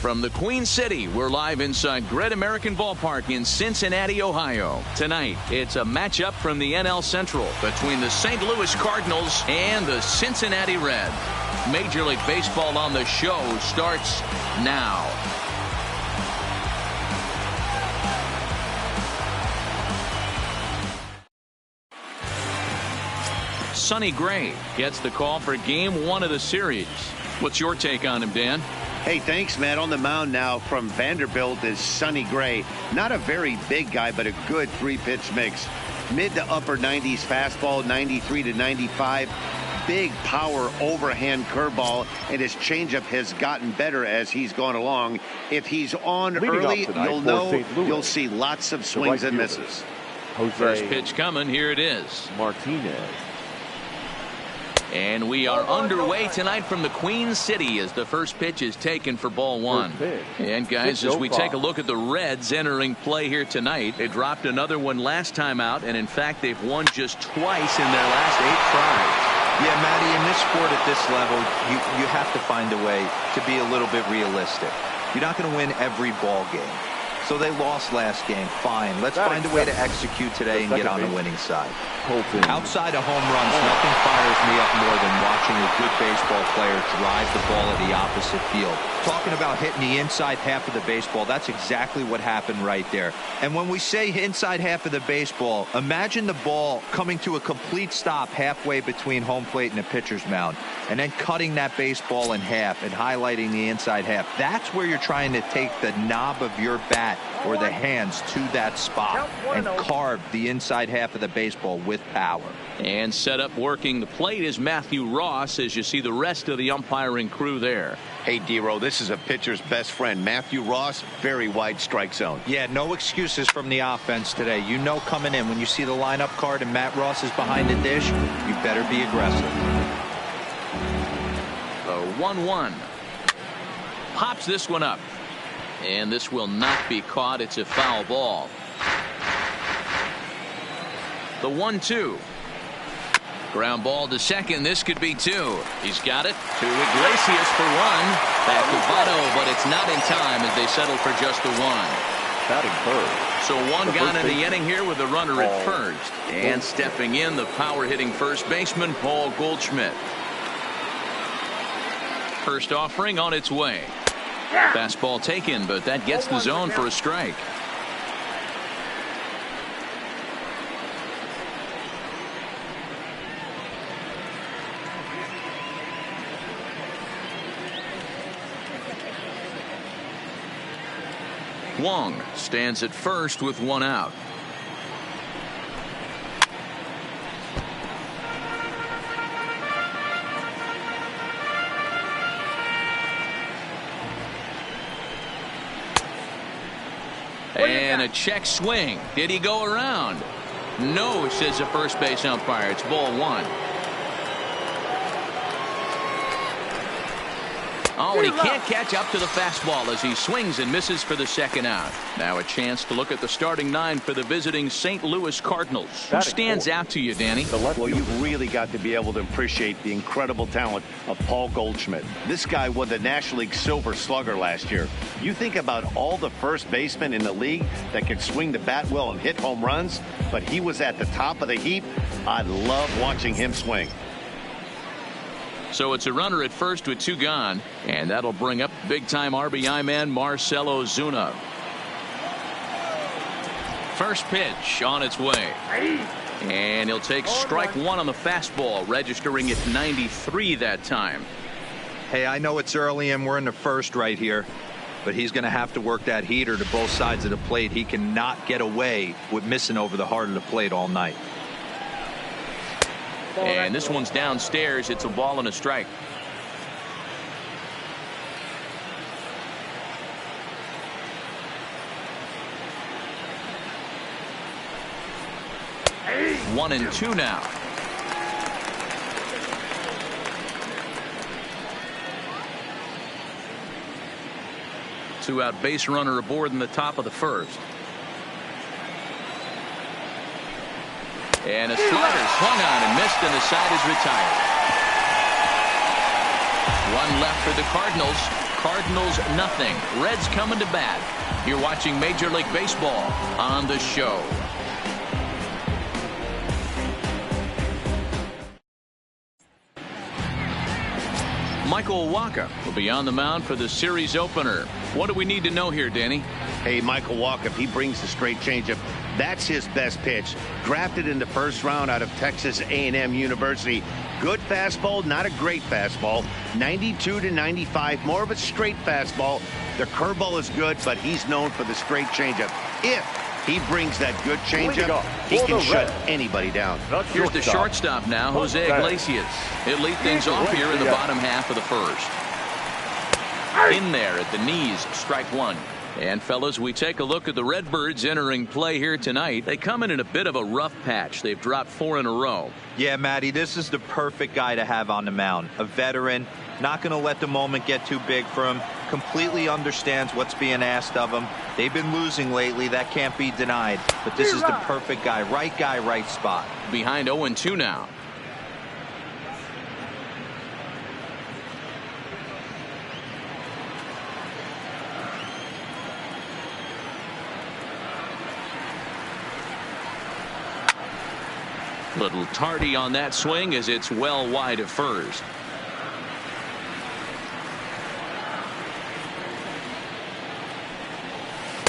From the Queen City, we're live inside Great American Ballpark in Cincinnati, Ohio. Tonight, it's a matchup from the NL Central between the St. Louis Cardinals and the Cincinnati Reds. Major League Baseball on the Show starts now. Sonny Gray gets the call for Game 1 of the series. What's your take on him, Dan? Hey, thanks, Matt. On the mound now from Vanderbilt is Sonny Gray. Not a very big guy, but a good three-pitch mix. Mid to upper 90s fastball, 93 to 95. Big power overhand curveball, and his changeup has gotten better as he's gone along. If he's on early, you'll see lots of swings and misses. First pitch coming. Here it is. Martinez. And we are underway tonight from the Queen City as the first pitch is taken for ball one. And guys, as we take a look at the Reds entering play here tonight, they dropped another one last time out, and in fact they've won just twice in their last 8 tries. Yeah, Matty, in this sport at this level, you have to find a way to be a little bit realistic. You're not going to win every ball game. So they lost last game. Fine. Let's find a way to execute today and get on the winning side. Outside of home runs, nothing fires me up more than watching a good baseball player drive the ball at the opposite field. Talking about hitting the inside half of the baseball, that's exactly what happened right there. And when we say inside half of the baseball, imagine the ball coming to a complete stop halfway between home plate and the pitcher's mound, and then cutting that baseball in half and highlighting the inside half. That's where you're trying to take the knob of your bat or the hands to that spot and carve the inside half of the baseball with power. And set up working the plate is Matthew Ross as you see the rest of the umpiring crew there. Hey, D-Row, this is a pitcher's best friend. Matthew Ross, very wide strike zone. Yeah, no excuses from the offense today. You know coming in when you see the lineup card and Matt Ross is behind the dish, you better be aggressive. The 1-1. Pops this one up. And this will not be caught. It's a foul ball. The 1-2. Ground ball to second. This could be 2. He's got it to Iglesias for 1. Back to Votto, but it's not in time as they settle for just the 1. Batting first. So 1 gone in the inning here with the runner at first. And stepping in, the power hitting first baseman, Paul Goldschmidt. First offering on its way. Fastball taken, but that gets the zone for a strike. Wong stands at first with 1 out. And a check swing. Did he go around? No, says the first base umpire. It's ball 1. Oh, and he can't catch up to the fastball as he swings and misses for the second out. Now a chance to look at the starting 9 for the visiting St. Louis Cardinals. Who stands out to you, Danny? Well, you've really got to be able to appreciate the incredible talent of Paul Goldschmidt. This guy won the National League Silver Slugger last year. You think about all the first basemen in the league that could swing the bat well and hit home runs, but he was at the top of the heap. I love watching him swing. So it's a runner at first with 2 gone, and that'll bring up big-time RBI man Marcell Ozuna. First pitch on its way. And he'll take strike 1 on the fastball, registering at 93 that time. Hey, I know it's early and we're in the first right here, but he's going to have to work that heater to both sides of the plate. He cannot get away with missing over the heart of the plate all night. And this one's downstairs. It's a ball and a strike. Hey. 1-2 now. Two-out base runner aboard in the top of the first. And a slider swung on and missed, and the side is retired. 1 left for the Cardinals. Cardinals nothing. Reds coming to bat. You're watching Major League Baseball on the Show. Michael Wacha will be on the mound for the series opener. What do we need to know here, Danny? Hey, Michael Wacha, if he brings the straight changeup, that's his best pitch. Drafted in the first round out of Texas A&M University. Good fastball, not a great fastball. 92 to 95, more of a straight fastball. The curveball is good, but he's known for the straight changeup. If he brings that good changeup, he can shut anybody down. Here's the shortstop now, Jose Iglesias. He'll lead things off here in the bottom half of the first. In there at the knees, strike one. And fellas, we take a look at the Redbirds entering play here tonight. They come in a bit of a rough patch. They've dropped 4 in a row. Yeah, Matty, this is the perfect guy to have on the mound. A veteran, not going to let the moment get too big for him. Completely understands what's being asked of him. They've been losing lately. That can't be denied. But this is the perfect guy, right spot. Behind 0-2 now. Little tardy on that swing as it's well wide of first.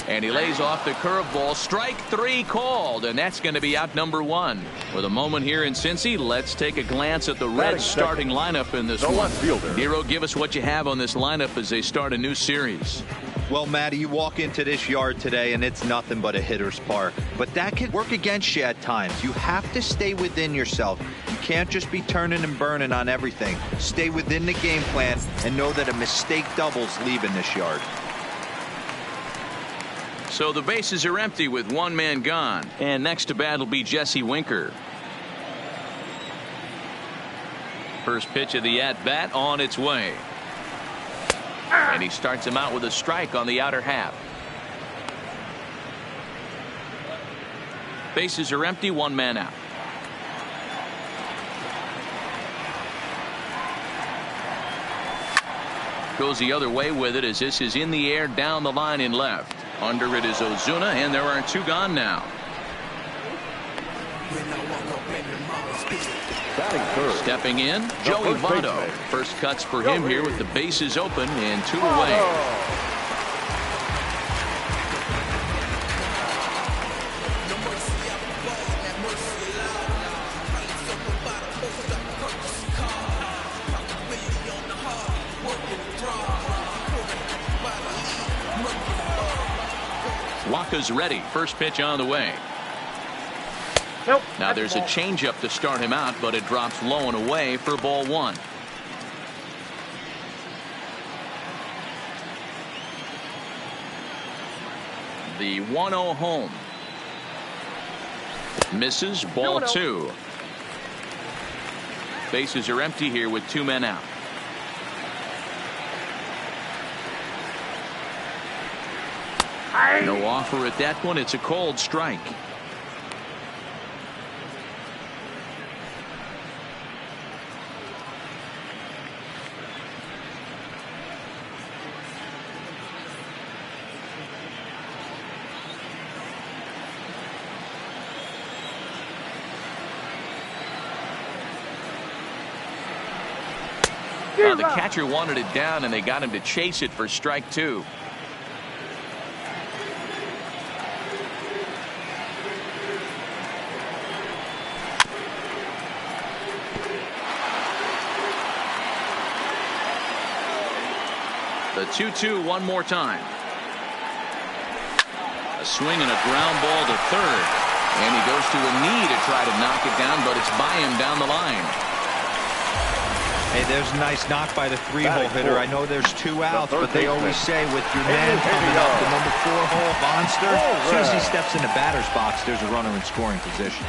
And he lays off the curveball. Strike 3 called, and that's going to be out number 1. With a moment here in Cincy, let's take a glance at the Reds starting lineup in this one. Nero, give us what you have on this lineup as they start a new series. Well, Matty, you walk into this yard today and it's nothing but a hitter's park. But that can work against you at times. You have to stay within yourself. You can't just be turning and burning on everything. Stay within the game plan and know that a mistake doubles leaving this yard. So the bases are empty with 1 man gone. And next to bat will be Jesse Winker. First pitch of the at-bat on its way. And he starts him out with a strike on the outer half. Bases are empty, 1 man out. Goes the other way with it as this is in the air down the line in left. Under it is Ozuna, and there are 2 gone now. Stepping in, Joey Votto. First cuts for him here with the bases open and 2 away. Wacha's ready. First pitch on the way. Nope. Now there's a changeup to start him out, but it drops low and away for ball 1. The 1-0 home. Misses, ball 2. Bases are empty here with 2 men out. No offer at that one. It's a cold strike. The catcher wanted it down, and they got him to chase it for strike 2. The 2-2 one more time. A swing and a ground ball to third. And he goes to a knee to try to knock it down, but it's by him down the line. Hey, there's a nice knock by the 3-hole hitter. I know there's 2 outs, but they always say with your man coming up, the number 4-hole monster, as soon as he steps in the batter's box, there's a runner in scoring position.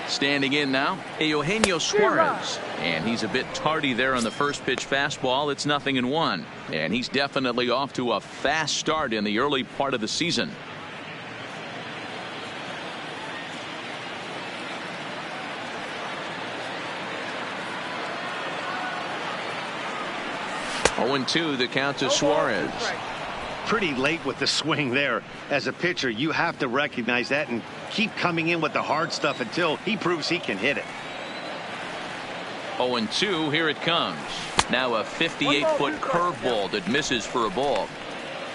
Standing in now, Eugenio Suarez. And he's a bit tardy there on the first pitch fastball. It's 0-1. And he's definitely off to a fast start in the early part of the season. 0-2 the count to Suarez. Pretty late with the swing there. As a pitcher, you have to recognize that and keep coming in with the hard stuff until he proves he can hit it. 0-2, here it comes. Now a 58-foot curveball that misses for a ball.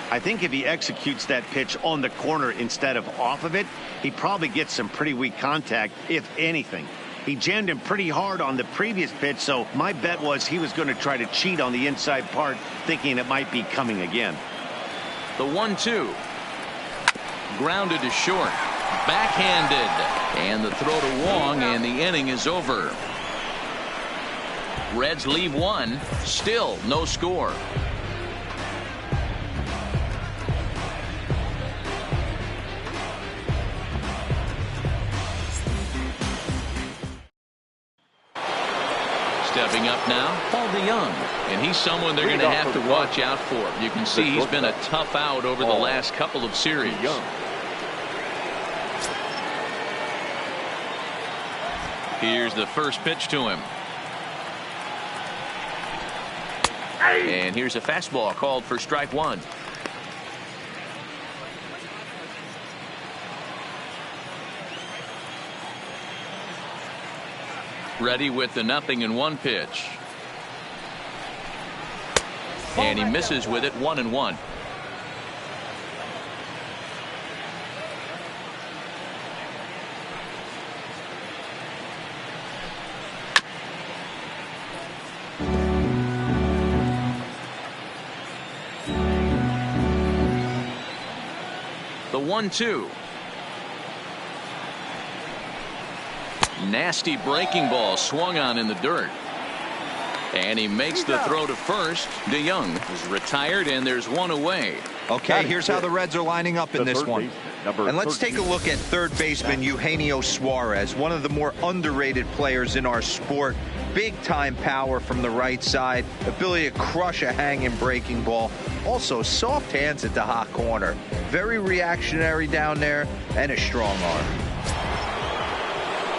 I think if he executes that pitch on the corner instead of off of it, he probably gets some pretty weak contact, if anything. He jammed him pretty hard on the previous pitch, so my bet was he was going to try to cheat on the inside part, thinking it might be coming again. The 1-2. Grounded to short. Backhanded. And the throw to Wong, and the inning is over. Reds leave one. Still no score. Stepping up now, Paul DeYoung, and he's someone they're going to have to watch out for. You can see he's been a tough out over the last couple of series. Here's the first pitch to him. And here's a fastball called for strike one. Ready with the 0-1 pitch. And he misses with it. 1-1. The 1-2. Nasty breaking ball swung on in the dirt. And he makes the throw to first. DeYoung is retired, and there's one away. Okay, here's how the Reds are lining up in this one. And let's take a look at third baseman Eugenio Suarez, one of the more underrated players in our sport. Big time power from the right side, ability to crush a hanging breaking ball. Also soft hands at the hot corner. Very reactionary down there, and a strong arm.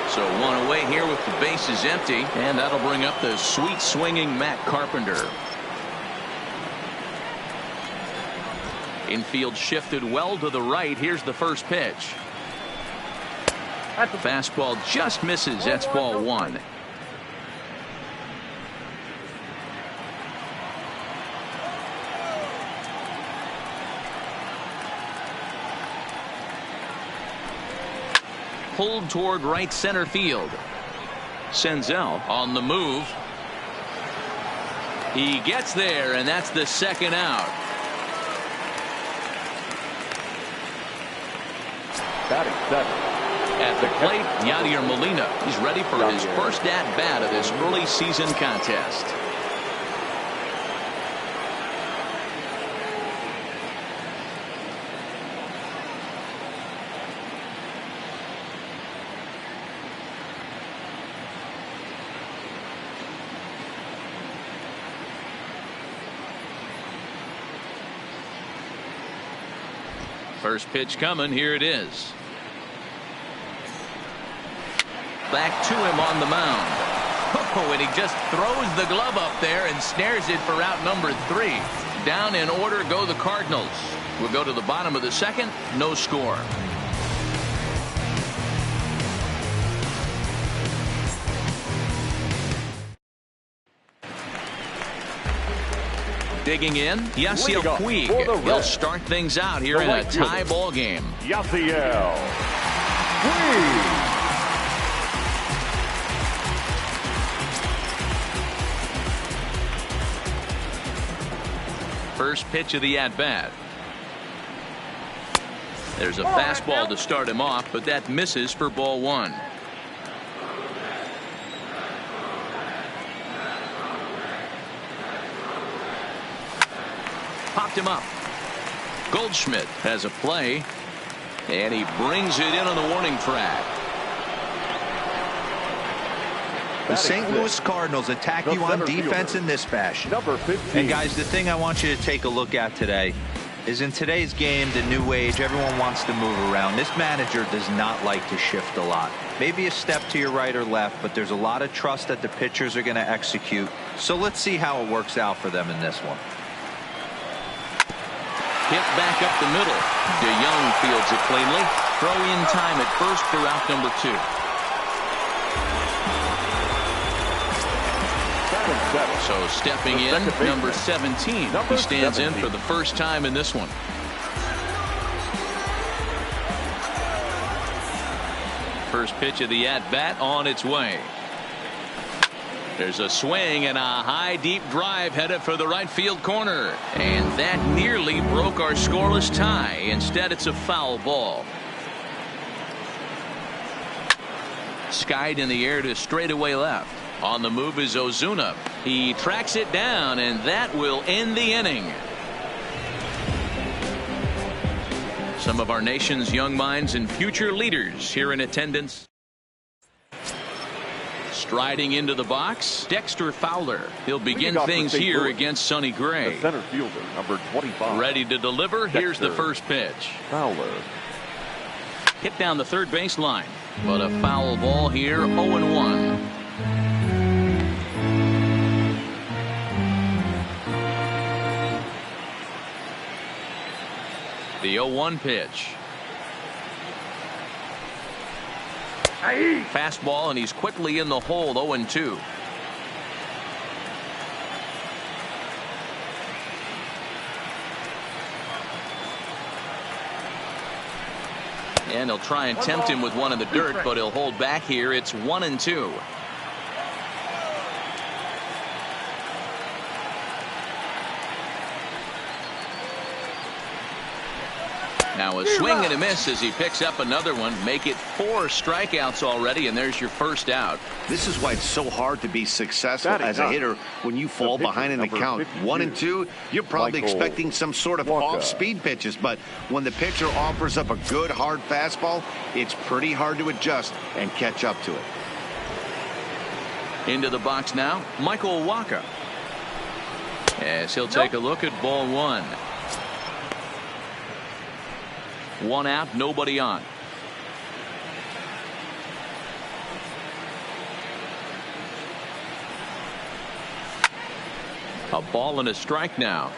So one away here with the bases empty, and that'll bring up the sweet swinging Matt Carpenter. Infield shifted well to the right. Here's the first pitch. Fastball just misses. That's ball one. Pulled toward right center field. Senzel on the move. He gets there, and that's the second out. Batting seven. At the plate, Yadier Molina. He's ready for his first at-bat of this early season contest. First pitch coming. Here it is. Back to him on the mound. Oh, and he just throws the glove up there and snares it for out number 3. Down in order go the Cardinals. We'll go to the bottom of the second. No score. Digging in, Yasiel Puig. He'll start things out here in a tie ball game. Yasiel Puig. First pitch of the at-bat. There's a fastball to start him off, but that misses for ball one. Popped him up. Goldschmidt has a play, and he brings it in on the warning track. The St. Louis Cardinals attack you on defense in this fashion. And guys, the thing I want you to take a look at today, is in today's game, the new age, everyone wants to move around. This manager does not like to shift a lot. Maybe a step to your right or left, but there's a lot of trust that the pitchers are going to execute. So let's see how it works out for them in this one. Hit back up the middle. DeYoung fields it cleanly. Throw in time at first for out number 2. So stepping in, number 17. He stands in for the first time in this one. First pitch of the at-bat on its way. There's a swing and a high deep drive headed for the right field corner. And that nearly broke our scoreless tie. Instead, it's a foul ball. Skied in the air to straightaway left. On the move is Ozuna. He tracks it down, and that will end the inning. Some of our nation's young minds and future leaders here in attendance. Striding into the box, Dexter Fowler. He'll begin things here against Sonny Gray. The center fielder, number 25. Ready to deliver. Here's the first pitch. Fowler. Hit down the third baseline, but a foul ball here, 0-1. The 0-1 pitch. Fastball, and he's quickly in the hole. 0-2. And he'll try and tempt him with one in the dirt, but he'll hold back here. It's 1-2. Now a swing and a miss as he picks up another one. Make it 4 strikeouts already, and there's your first out. This is why it's so hard to be successful as a hitter when you fall behind in the count. 1-2, you're probably expecting some sort of off-speed pitches, but when the pitcher offers up a good hard fastball, it's pretty hard to adjust and catch up to it. Into the box now, Michael Wacha. As he'll take a look at ball 1. 1 out, nobody on. A ball and a strike now.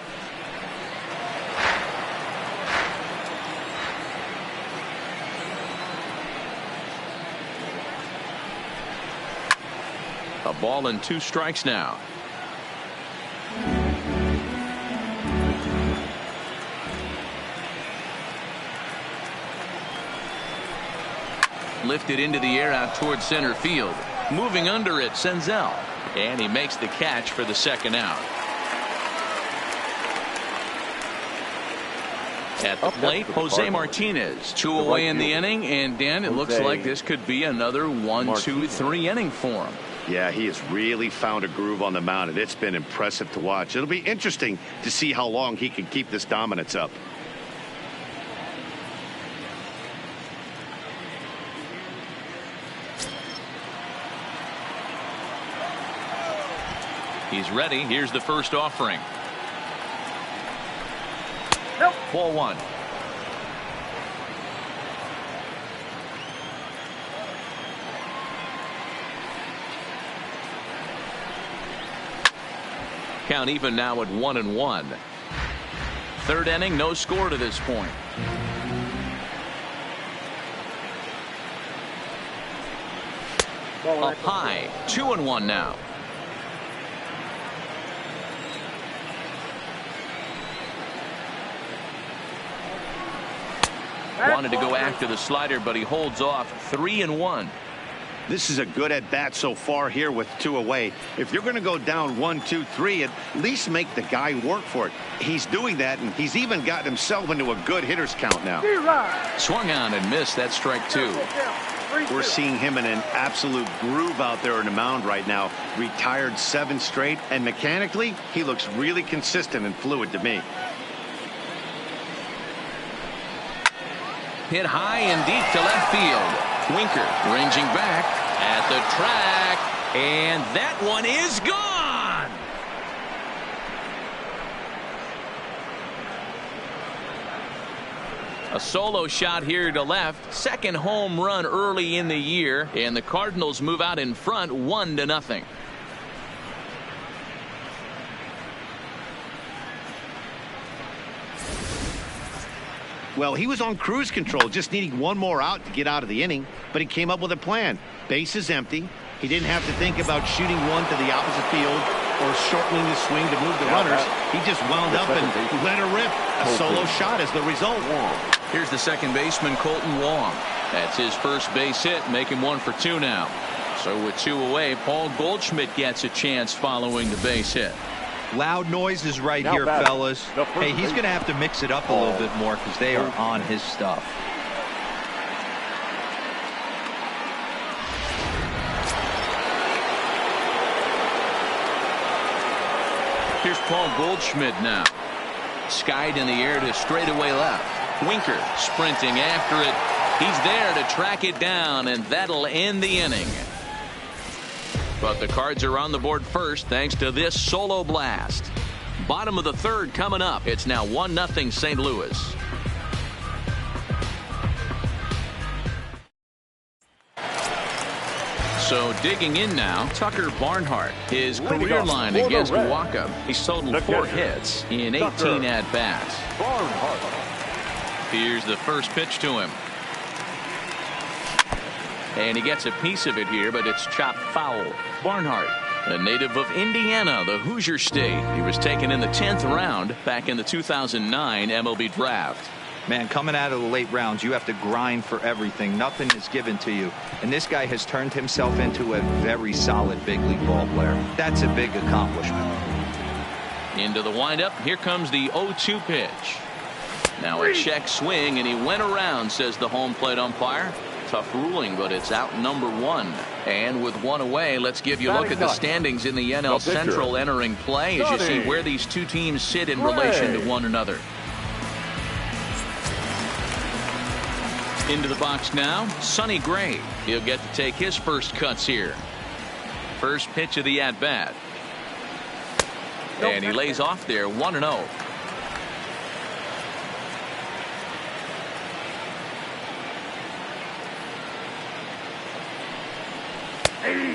A ball and 2 strikes now. Lifted into the air out towards center field. Moving under it, Senzel. And he makes the catch for the second out. At the plate, Jose Martinez. 2 away in the inning, and Dan, it looks like this could be another 1-2-3 inning for him. Yeah, he has really found a groove on the mound, and it's been impressive to watch. It'll be interesting to see how long he can keep this dominance up. He's ready. Here's the first offering. Ball 1. Count even now at 1-1. Third inning, no score to this point. Up high, 2-1 now. Wanted to go after the slider, but he holds off. 3-1. This is a good at bat so far here with 2 away. If you're going to go down 1-2-3, at least make the guy work for it. He's doing that, and he's even gotten himself into a good hitter's count now. Swung on and missed. That strike 2. We're seeing him in an absolute groove out there on the mound right now. Retired 7 straight, and mechanically, he looks really consistent and fluid to me. Hit high and deep to left field. Winker ranging back at the track, and that one is gone. A solo shot here to left. Second home run early in the year, and the Cardinals move out in front 1-0. Well, he was on cruise control, just needing one more out to get out of the inning, but he came up with a plan. Base is empty. He didn't have to think about shooting one to the opposite field or shortening the swing to move the runners. He just wound up and let her rip. A solo shot is the result. Here's the second baseman, Colton Wong. That's his first base hit, making 1 for 2 now. So with 2 away, Paul Goldschmidt gets a chance following the base hit. Loud noises right here, fellas. Hey, he's going to have to mix it up a little bit more because they are on his stuff. Here's Paul Goldschmidt now. Skied in the air to straightaway left. Winker sprinting after it. He's there to track it down, and that'll end the inning. But the Cards are on the board first thanks to this solo blast. Bottom of the third coming up. It's now 1-0 St. Louis. So digging in now, Tucker Barnhart. His career line against Waka. He's totaled 4 hits in 18 at-bats. Here's the first pitch to him. And he gets a piece of it here, but it's chopped foul. Barnhart, a native of Indiana, the Hoosier State. He was taken in the 10th round back in the 2009 MLB draft. Man, coming out of the late rounds, you have to grind for everything. Nothing is given to you. And this guy has turned himself into a very solid big league ball player. That's a big accomplishment. Into the windup. Here comes the 0-2 pitch. Now a check swing, and he went around, says the home plate umpire. Tough ruling, but it's out number 1. And with 1 away, let's give you a look at the standings in the NL Central entering play as you see where these two teams sit in relation to one another. Into the box now, Sonny Gray. He'll get to take his first cuts here. First pitch of the at-bat. And he lays off there 1-0.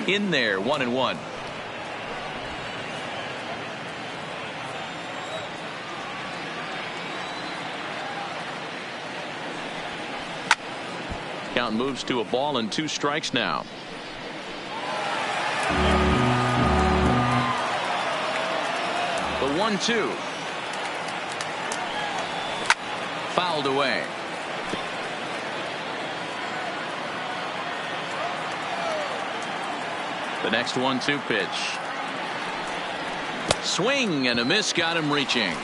In there, 1-1. Count moves to a ball and 2 strikes now. The 1-2. Fouled away. The next 1-2 pitch. Swing and a miss, got him reaching.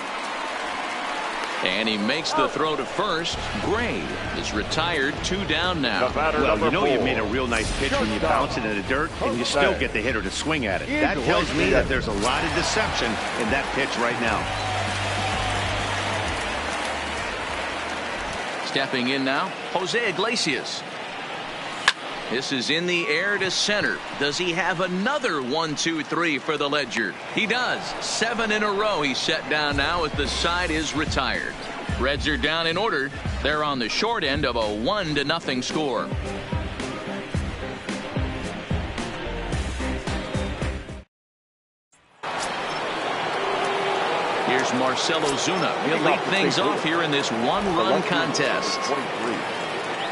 And he makes the throw to first. Gray is retired, 2 down now. Well, you know you made a real nice pitch when you bounce it in the dirt and you still get the hitter to swing at it. That tells me that there's a lot of deception in that pitch right now. Stepping in now, Jose Iglesias. This is in the air to center. Does he have another 1-2-3 for the Ledger? He does. 7 in a row he's set down now as the side is retired. Reds are down in order. They're on the short end of a 1-0 score. Here's Marcell Ozuna. He'll lead things off here in this 1-run contest. 23.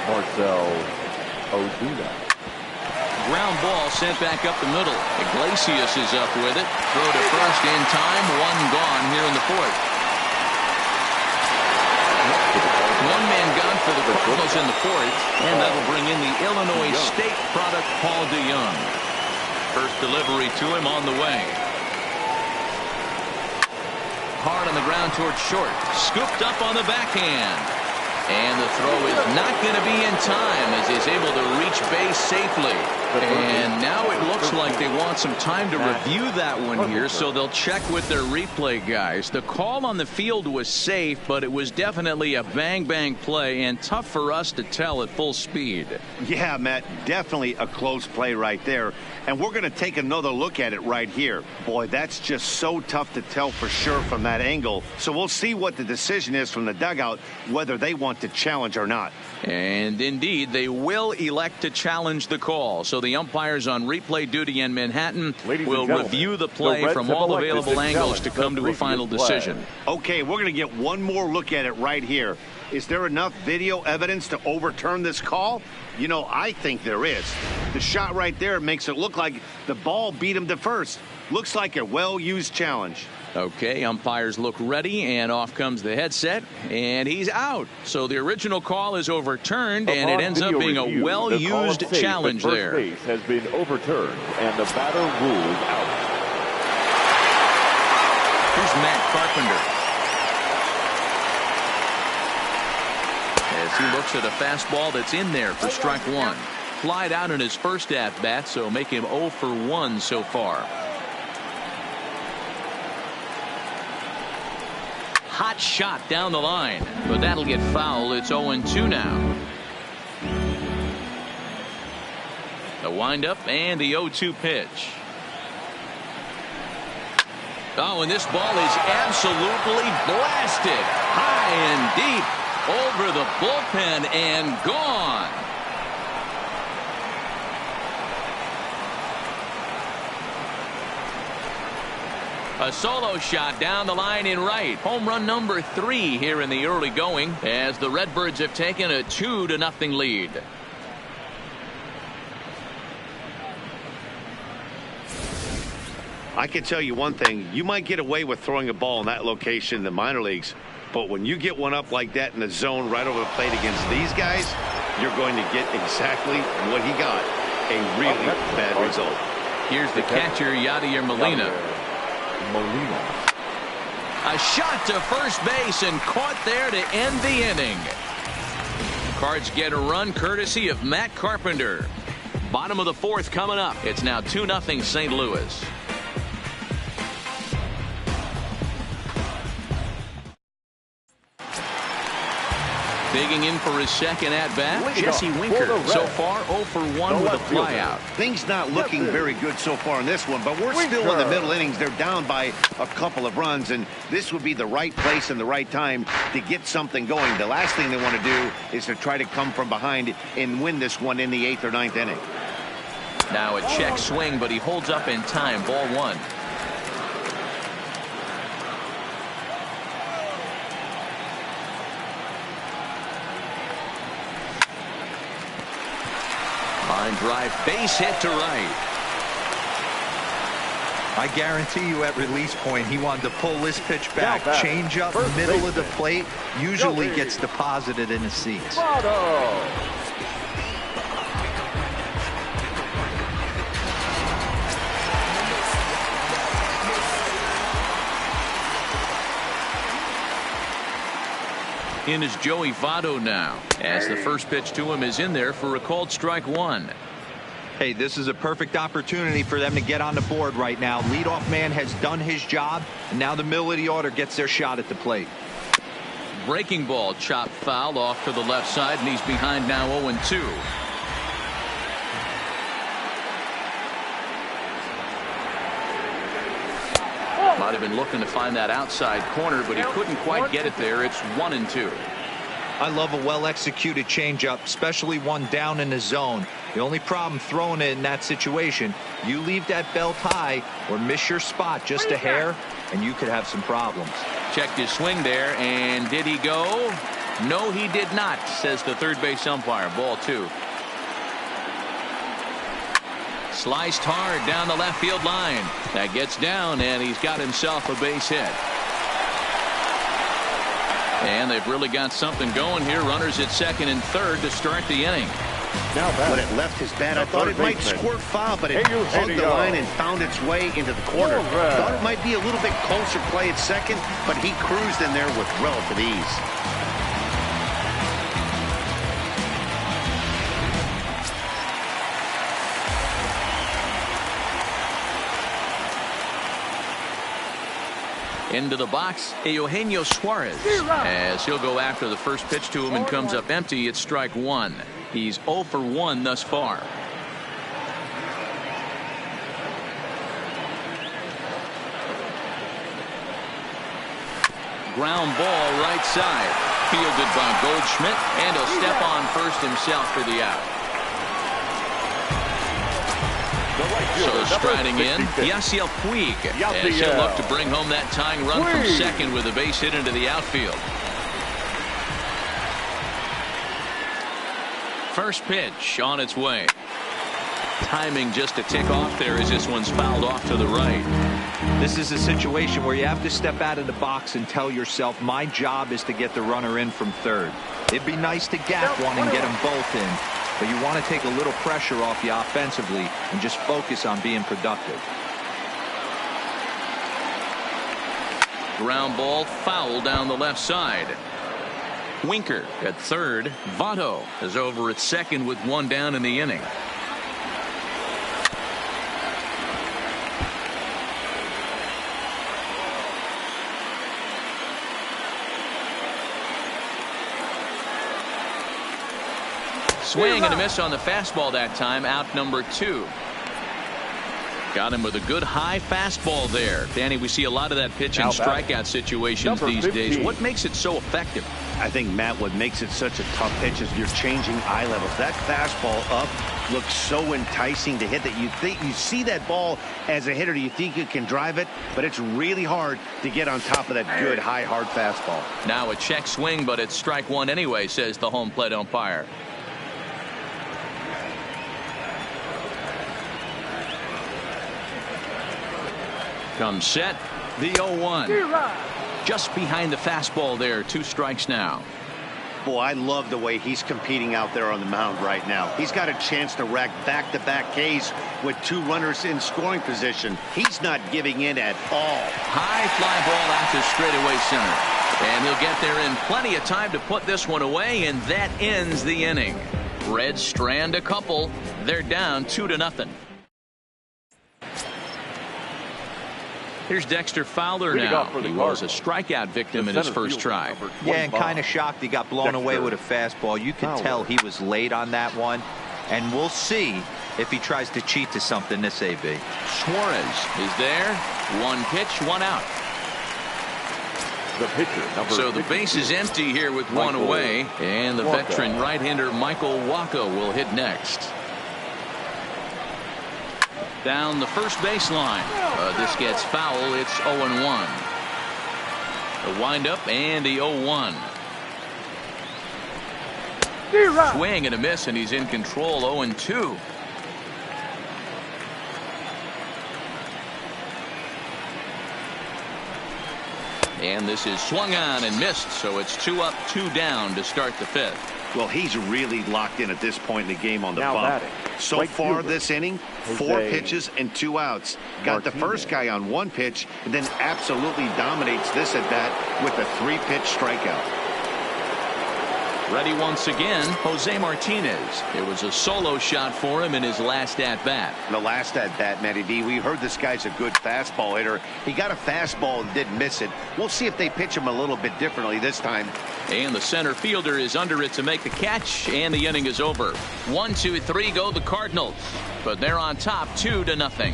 Marcell Ozuna. Ground ball sent back up the middle. Iglesias is up with it. Throw to first in time. 1 gone here in the 4th. 1 man gone for the Cardinals in the 4th. And that'll bring in the Illinois State product, Paul DeYoung. First delivery to him on the way. Hard on the ground towards short. Scooped up on the backhand. And the throw is not going to be in time as he's able to reach base safely. And now it looks like they want some time to review that one here, so they'll check with their replay guys. The call on the field was safe, but it was definitely a bang-bang play and tough for us to tell at full speed. Yeah, Matt, definitely a close play right there. And we're going to take another look at it right here. Boy, that's just so tough to tell for sure from that angle. So we'll see what the decision is from the dugout, whether they want elect to challenge or not. And indeed, they will elect to challenge the call. So the umpires on replay duty in Manhattan will review the play from all available angles to come to a final decision. Okay, we're going to get one more look at it right here. Is there enough video evidence to overturn this call? You know, I think there is. The shot right there makes it look like the ball beat him to first. Looks like a well-used challenge. Okay, umpires look ready, and off comes the headset, and he's out. So the original call is overturned, and it ends up being a well-used challenge there. The base has been overturned, and the batter ruled out. Here's Matt Carpenter. As he looks at a fastball that's in there for strike one. Flied out in his first at-bat, so make him 0 for 1 so far. Hot shot down the line, but that'll get foul. It's 0-2 now. The windup and the 0-2 pitch. Oh, and this ball is absolutely blasted high and deep over the bullpen and gone. A solo shot down the line in right. Home run number 3 here in the early going as the Redbirds have taken a 2-0 lead. I can tell you one thing. You might get away with throwing a ball in that location in the minor leagues, but when you get one up like that in the zone right over the plate against these guys, you're going to get exactly what he got. A really bad result. Here's the catcher, Yadier Molina. A shot to first base and caught there to end the inning. Cards get a run courtesy of Matt Carpenter. Bottom of the 4th coming up. It's now 2-0 St. Louis. Digging in for his second at-bat, Jesse Winker. So far, 0 for 1 with a flyout. Things not looking very good so far in this one, but we're still in the middle innings. They're down by a couple of runs, and this would be the right place and the right time to get something going. The last thing they want to do is to try to come from behind and win this one in the 8th or 9th inning. Now a check swing, but he holds up in time. Ball 1. Line drive, base hit to right. I guarantee you at release point he wanted to pull this pitch back. Change up middle of the plate. Usually gets deposited in his seats. In is Joey Votto now, as the first pitch to him is in there for a called strike 1. Hey, this is a perfect opportunity for them to get on the board right now. Leadoff man has done his job, and now the middle of the order gets their shot at the plate. Breaking ball chopped foul off to the left side, and he's behind now 0-2. Might have been looking to find that outside corner, but he couldn't quite get it there. It's 1-2. I love a well-executed changeup, especially one down in the zone. The only problem throwing it in that situation, you leave that belt high or miss your spot just a hair, and you could have some problems. Checked his swing there, and did he go? No, he did not, says the third base umpire. Ball 2. Sliced hard down the left field line. That gets down, and he's got himself a base hit. And they've really got something going here. Runners at second and third to start the inning. Now when it left his bat, I thought it might squirt foul, but it hugged the line and found its way into the corner. Thought it might be a little bit closer play at second, but he cruised in there with relative ease. Into the box, Eugenio Suarez, as he'll go after the first pitch to him and comes up empty. It's strike 1. He's 0 for 1 thus far. Ground ball right side. fielded by Goldschmidt, and he'll step on first himself for the out. So striding in, Yasiel Puig, as he'll look to bring home that tying run from second with a base hit into the outfield. First pitch on its way. Timing just to tick off there as this one's fouled off to the right. This is a situation where you have to step out of the box and tell yourself, my job is to get the runner in from third. It'd be nice to gap one and get them both in, but you want to take a little pressure off you offensively and just focus on being productive. Ground ball foul down the left side. Winker at third. Votto is over at second with one down in the inning. Swing and a miss on the fastball that time. Out number 2. Got him with a good high fastball there. Danny, we see a lot of that pitch in strikeout situations these days. What makes it so effective? I think, Matt, what makes it such a tough pitch is you're changing eye levels. That fastball up looks so enticing to hit that you see that ball as a hitter, you think you can drive it, but it's really hard to get on top of that good high hard fastball. Now a check swing, but it's strike one anyway, says the home plate umpire. Comes set, the 0-1. Just behind the fastball there, 2 strikes now. Boy, I love the way he's competing out there on the mound right now. He's got a chance to rack back-to-back Ks with 2 runners in scoring position. He's not giving in at all. High fly ball out to straightaway center. And he'll get there in plenty of time to put this one away, and that ends the inning. Reds strand a couple. They're down 2-0. Here's Dexter Fowler now. He was a strikeout victim in his first try. Yeah, and kind of shocked he got blown away with a fastball. You could tell he was late on that one. And we'll see if he tries to cheat to something this AB. Suarez is there. 1 pitch, 1 out. The pitcher, so the base is empty here with 1 away. And the veteran right-hander Michael Wacha will hit next. Down the first baseline. This gets foul. It's 0-1. A windup and the 0-1. Swing and a miss, and he's in control. 0-2. And this is swung on and missed, so it's 2 up, 2 down to start the 5th. Well, he's really locked in at this point in the game on the bump. So far this inning, 4 pitches and 2 outs. Got the first guy on 1 pitch, and then absolutely dominates this at bat with a 3-pitch strikeout. Ready once again, Jose Martinez. It was a solo shot for him in his last at-bat. The last at-bat, Matty D, we heard this guy's a good fastball hitter. He got a fastball and didn't miss it. We'll see if they pitch him a little bit differently this time. And the center fielder is under it to make the catch, and the inning is over. 1, 2, 3 go the Cardinals, but they're on top 2-0.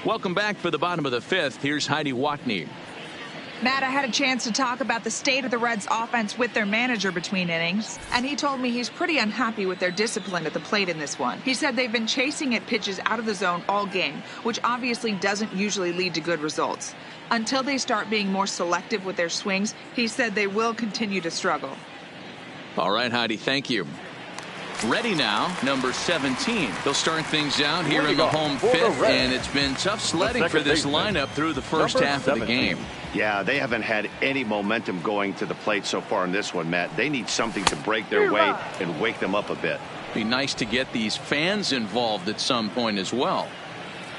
Welcome back for the bottom of the 5th. Here's Heidi Watney. Matt, I had a chance to talk about the state of the Reds offense with their manager between innings, and he told me he's pretty unhappy with their discipline at the plate in this one. He said they've been chasing at pitches out of the zone all game, which obviously doesn't usually lead to good results. Until they start being more selective with their swings, he said they will continue to struggle. All right, Heidi, thank you. Ready now, number 17. They'll start things out here in the home 5th, and it's been tough sledding for this lineup through the first half of the game. Yeah, they haven't had any momentum going to the plate so far in this one, Matt. They need something to break their way and wake them up a bit. Be nice to get these fans involved at some point as well.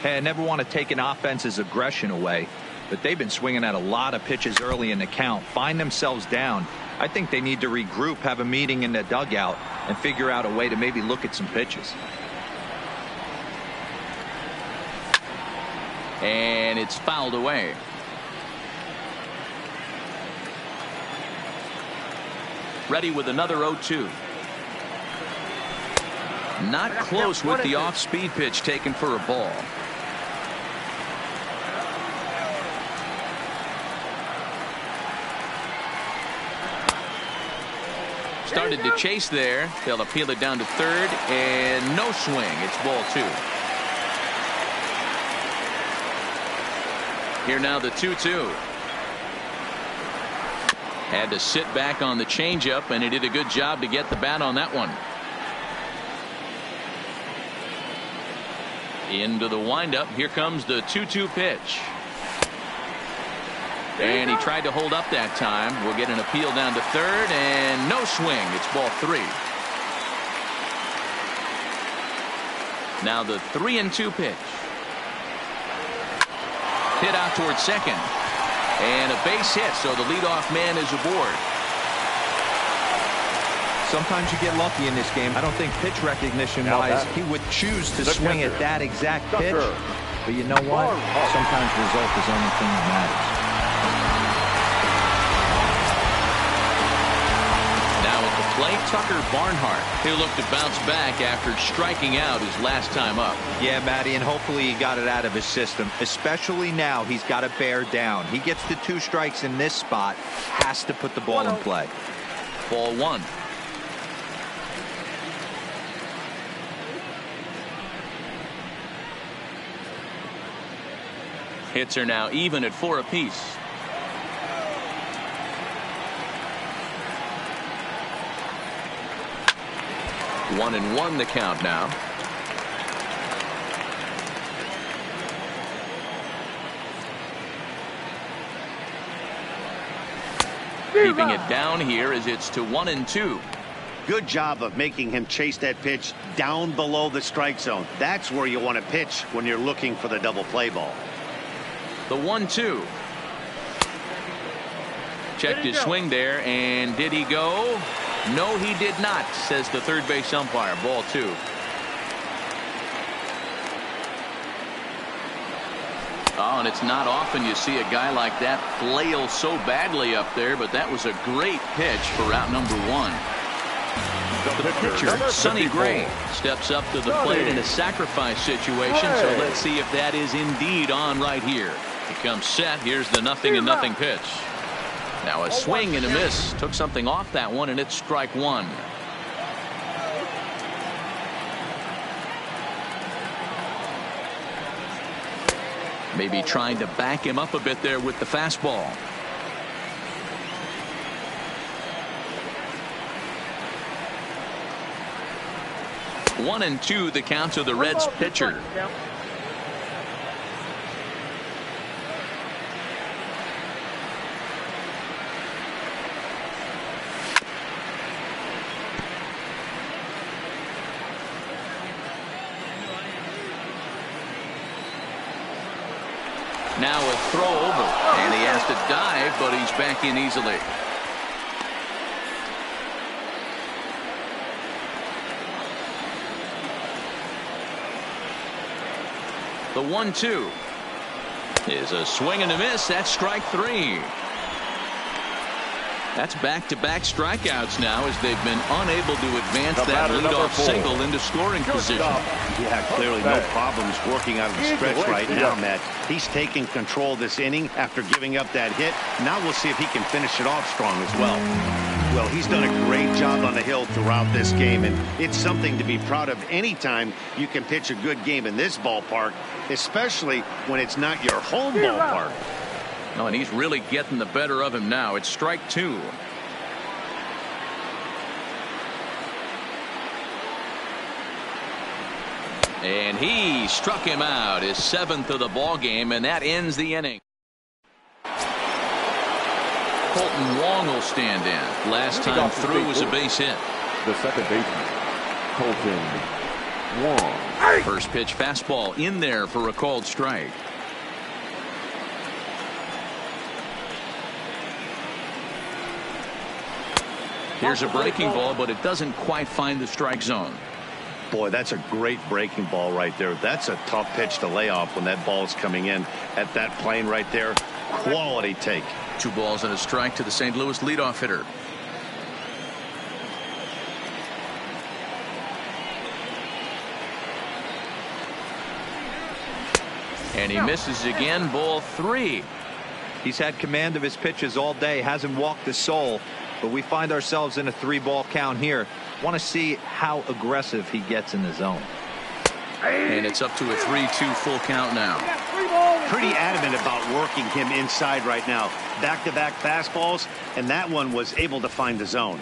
Hey, I never want to take an offense's aggression away, but they've been swinging at a lot of pitches early in the count, find themselves down. I think they need to regroup, have a meeting in the dugout, and figure out a way to maybe look at some pitches. And it's fouled away. Ready with another 0-2. Not close with the off-speed pitch taken for a ball. started to chase there. They'll appeal it down to third, and no swing. It's ball 2. Here now the 2-2. Had to sit back on the changeup, and he did a good job to get the bat on that one. Into the windup. Here comes the 2-2 pitch. And he tried to hold up that time. We'll get an appeal down to third, and no swing. It's ball 3. Now the 3-2 pitch. Hit out towards second. And a base hit, so the leadoff man is aboard. Sometimes you get lucky in this game. I don't think pitch recognition-wise he would choose to swing at that exact pitch. But you know what? Sometimes result is the only thing that matters. Now at the plate, Tucker Barnhart. He'll look to bounce back after striking out his last time up. Yeah, Matty, and hopefully he got it out of his system. Especially now, he's got to bear down. He gets the 2 strikes in this spot, has to put the ball in play. Ball 1. Hits are now even at 4 apiece. One and one the count now. Keeping it down here as it's to 1-2. Good job of making him chase that pitch down below the strike zone. That's where you want to pitch when you're looking for the double play ball. The 1-2. Checked his swing there, and did he go? No, he did not, says the third base umpire. Ball 2. Oh, and it's not often you see a guy like that flail so badly up there, but that was a great pitch for out number 1. The pitcher, Sonny Gray, steps up to the plate in a sacrifice situation, so let's see if that is indeed on right here. He comes set. Here's the 0-0 pitch. Now a swing and a miss. Took something off that one, and it's strike 1. Maybe trying to back him up a bit there with the fastball. One and two the count to the Reds pitcher. Now a throw over, and he has to dive, but he's back in easily. The 1-2 is a swing and a miss. That's strike 3. That's back-to-back strikeouts now as they've been unable to advance that leadoff single into scoring position. Yeah, clearly no problems working out of the stretch right now, Matt. He's taking control of this inning after giving up that hit. Now we'll see if he can finish it off strong as well. Well, he's done a great job on the hill throughout this game, and it's something to be proud of anytime you can pitch a good game in this ballpark, especially when it's not your home ballpark. Oh, and he's really getting the better of him now. It's strike 2. And he struck him out, his 7th of the ball game, and that ends the inning. Colton Wong will stand in. Last time through was a base hit. The second baseman, Colton Wong. First pitch fastball in there for a called strike. Here's a breaking ball, but it doesn't quite find the strike zone. Boy, that's a great breaking ball right there. That's a tough pitch to lay off when that ball is coming in at that plane right there. Quality take. 2 balls and a strike to the St. Louis leadoff hitter. And he misses again. Ball 3. He's had command of his pitches all day, hasn't walked a soul. But we find ourselves in a 3-ball count here. Want to see how aggressive he gets in the zone. And it's up to a 3-2 full count now. Pretty adamant about working him inside right now. Back-to-back fastballs, and that one was able to find the zone.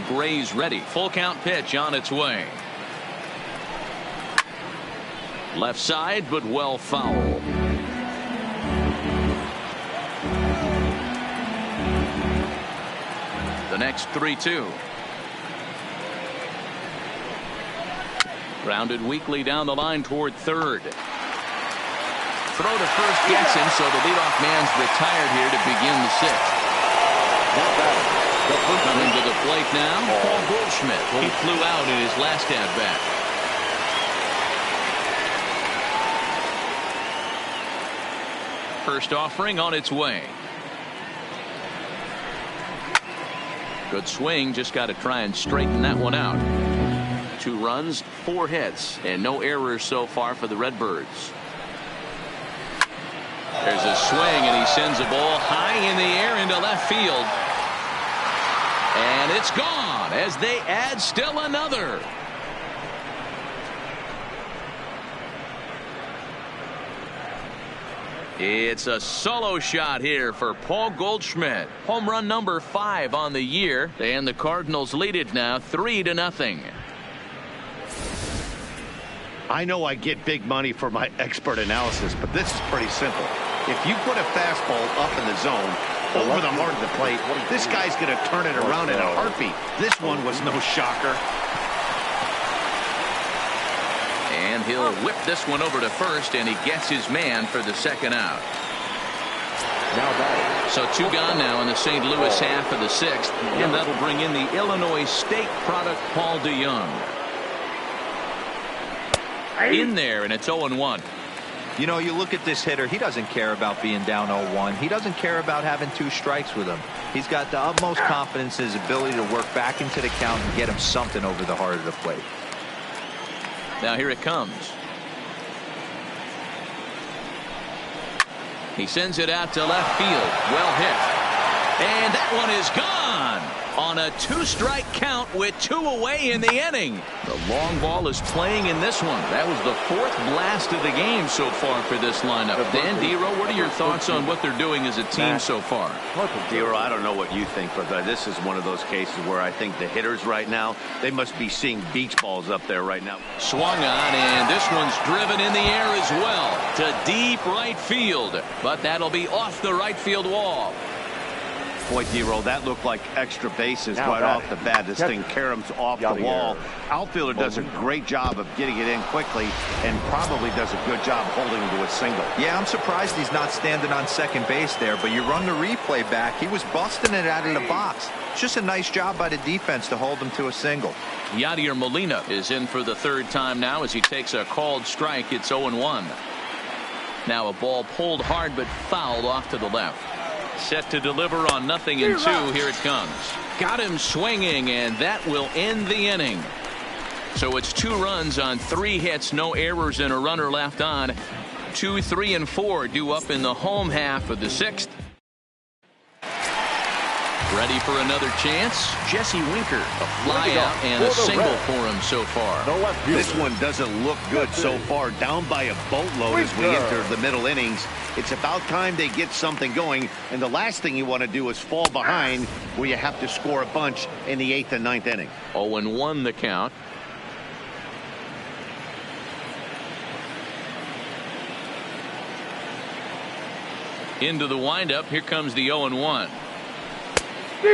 Gray's ready. Full count pitch on its way. Left side, but well foul. The next 3-2. Grounded weakly down the line toward third. Throw to first gets him, so the leadoff man's retired here to begin the sixth. Coming to the plate now, Paul Goldschmidt. He flew out in his last at-bat. First offering on its way. Good swing, just got to try and straighten that one out. 2 runs, 4 hits, and no errors so far for the Redbirds. There's a swing, and he sends a ball high in the air into left field. And it's gone as they add still another. It's a solo shot here for Paul Goldschmidt. Home run number 5 on the year, and the Cardinals lead it now 3-0. I know I get big money for my expert analysis, but this is pretty simple. If you put a fastball up in the zone over the heart of the plate, this guy's going to turn it around in a heartbeat. This one was no shocker. And he'll whip this one over to first, and he gets his man for the second out. So 2 gone now in the St. Louis half of the 6th, and that'll bring in the Illinois State product, Paul DeYoung. In there, and it's 0-1. You know, you look at this hitter, he doesn't care about being down 0-1. He doesn't care about having 2 strikes with him. He's got the utmost confidence in his ability to work back into the count and get him something over the heart of the plate. Now here it comes. He sends it out to left field. Well hit. And that one is gone on a 2-strike count with 2 away in the inning. The long ball is playing in this one. That was the 4th blast of the game so far for this lineup. Dan Dero, what are your thoughts on what they're doing as a team so far? Dero, I don't know what you think, but this is one of those cases where I think the hitters right now, they must be seeing beach balls up there right now. Swung on, and this one's driven in the air as well to deep right field. But that'll be off the right field wall. Boy, D-Roll, that looked like extra bases right off the bat. This thing caroms off the wall. Outfielder does a great job of getting it in quickly and probably does a good job holding to a single. Yeah, I'm surprised he's not standing on second base there, but you run the replay back. He was busting it out of the box. It's just a nice job by the defense to hold him to a single. Yadier Molina is in for the 3rd time now as he takes a called strike. It's 0-1. Now a ball pulled hard but fouled off to the left. Set to deliver on 0-2. Here it comes. Got him swinging, and that will end the inning. So it's 2 runs on 3 hits, no errors, and a runner left on. 2, 3, and 4 due up in the home half of the 6th. Ready for another chance? Jesse Winker, a fly out and a single for him so far. This one doesn't look good so far. Down by a boatload as we enter the middle innings. It's about time they get something going, and the last thing you want to do is fall behind where you have to score a bunch in the 8th and 9th inning. 0-1 the count. Into the windup. Here comes the 0-1.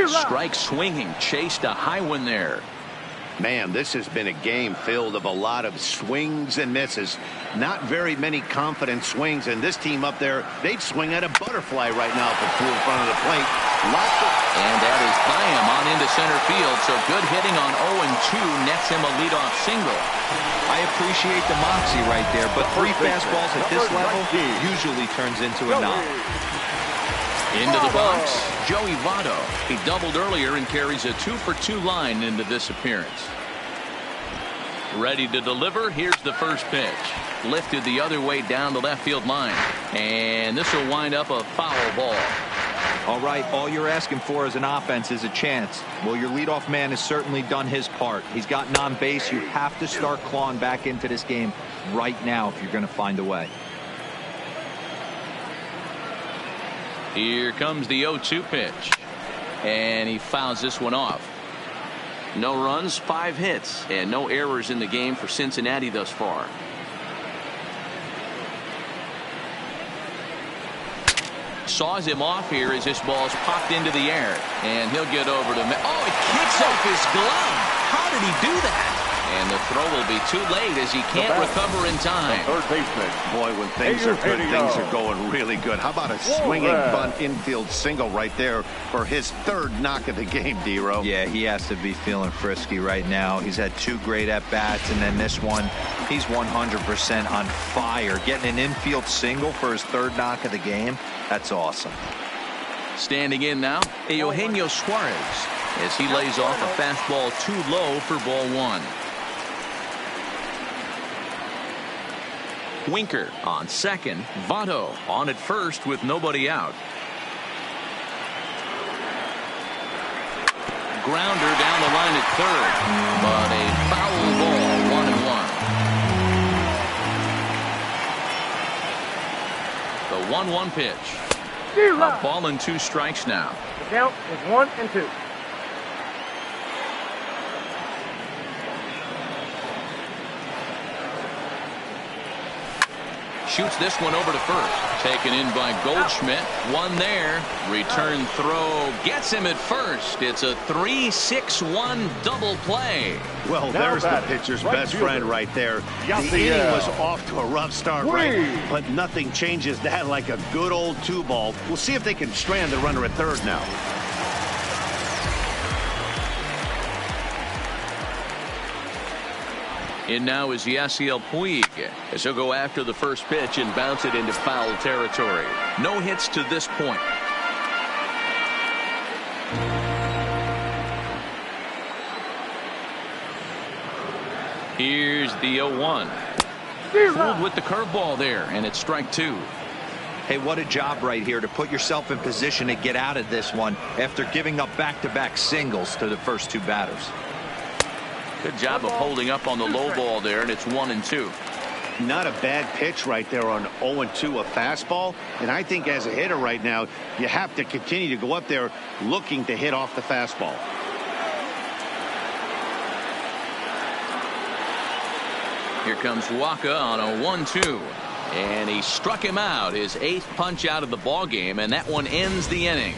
Strike swinging, chased a high one there. Man, this has been a game filled of a lot of swings and misses. Not very many confident swings, and this team up there, they'd swing at a butterfly right now if it flew in front of the plate. And that is by him on into center field, so good hitting on 0-2 nets him a leadoff single. I appreciate the moxie right there, but 3 fastballs at this level usually turns into a knock. Into the box, Joey Votto. He doubled earlier and carries a 2-for-2 line into this appearance. Ready to deliver. Here's the first pitch. Lifted the other way down the left field line. And this will wind up a foul ball. All right, all you're asking for as an offense is a chance. Well, your leadoff man has certainly done his part. He's gotten on base. You have to start clawing back into this game right now if you're going to find a way. Here comes the 0-2 pitch. And he fouls this one off. No runs, 5 hits, and no errors in the game for Cincinnati thus far. Saws him off here as this ball's popped into the air. And he'll get over to... Oh, it kicks off his glove. How did he do that? And the throw will be too late as he can't recover in time. Third baseman. Boy, when things are good, things are going really good. How about a swinging bunt infield single right there for his 3rd knock of the game, D-Row? Yeah, he has to be feeling frisky right now. He's had 2 great at-bats, and then this one, he's 100% on fire. Getting an infield single for his 3rd knock of the game, that's awesome. Standing in now, Eugenio Suarez, as he lays off a fastball too low for ball 1. Winker on second. Votto on at first with nobody out. Grounder down the line at third, but a foul ball, 1-1. The 1-1 pitch. A ball and 2 strikes now. The count is 1 and 2. Shoots this one over to first. Taken in by Goldschmidt. One there. Return throw gets him at first. It's a 3-6-1 double play. Well, there's the pitcher's best friend right there. The inning was off to a rough start, right? But nothing changes that like a good old 2-ball. We'll see if they can strand the runner at third now. In now is Yasiel Puig as he'll go after the first pitch and bounce it into foul territory. No hits to this point. Here's the 0-1. Fooled with the curveball there, and it's strike 2. Hey, what a job right here to put yourself in position to get out of this one after giving up back-to-back singles to the first 2 batters. Good job of holding up on the low ball there, and it's 1-2. Not a bad pitch right there on 0-2, a fastball. And I think as a hitter right now, you have to continue to go up there looking to hit off the fastball. Here comes Waka on a 1-2. And he struck him out, his 8th punch out of the ball game, and that one ends the inning.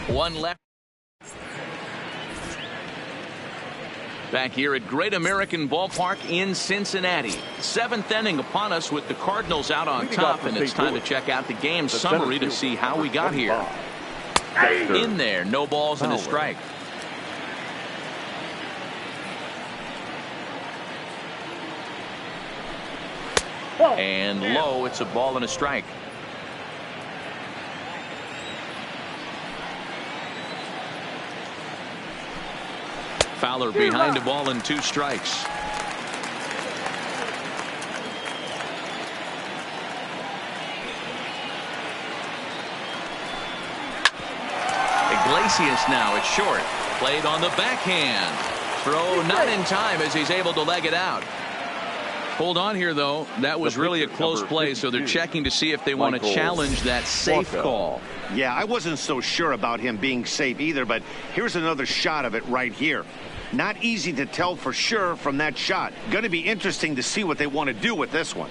1 left. Back here at Great American Ballpark in Cincinnati. 7th inning upon us with the Cardinals out on top, and it's time to check out the game summary to see how we got here. In there, no balls and a strike. And low, it's a ball and a strike. Fowler behind the ball and 2 strikes. Iglesias now at short. Played on the backhand. Throw not in time as he's able to leg it out. Hold on here, though. That was really a close play, so they're checking to see if they want to challenge that safe call. Yeah, I wasn't so sure about him being safe either, but here's another shot of it right here. Not easy to tell for sure from that shot. Going to be interesting to see what they want to do with this one.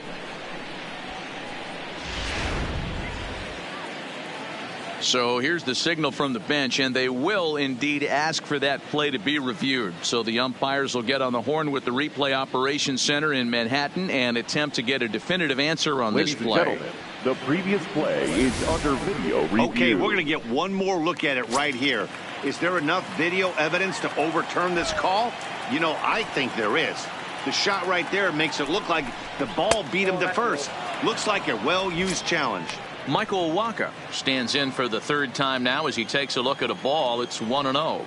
So here's the signal from the bench, and they will indeed ask for that play to be reviewed. So the umpires will get on the horn with the replay operations center in Manhattan and attempt to get a definitive answer on this play. Ladies and gentlemen, the previous play is under video review. Okay, we're going to get one more look at it right here. Is there enough video evidence to overturn this call? You know, I think there is. The shot right there makes it look like the ball beat him to first. Looks like a well-used challenge. Michael Waka stands in for the 3rd time now as he takes a look at a ball. It's 1-0.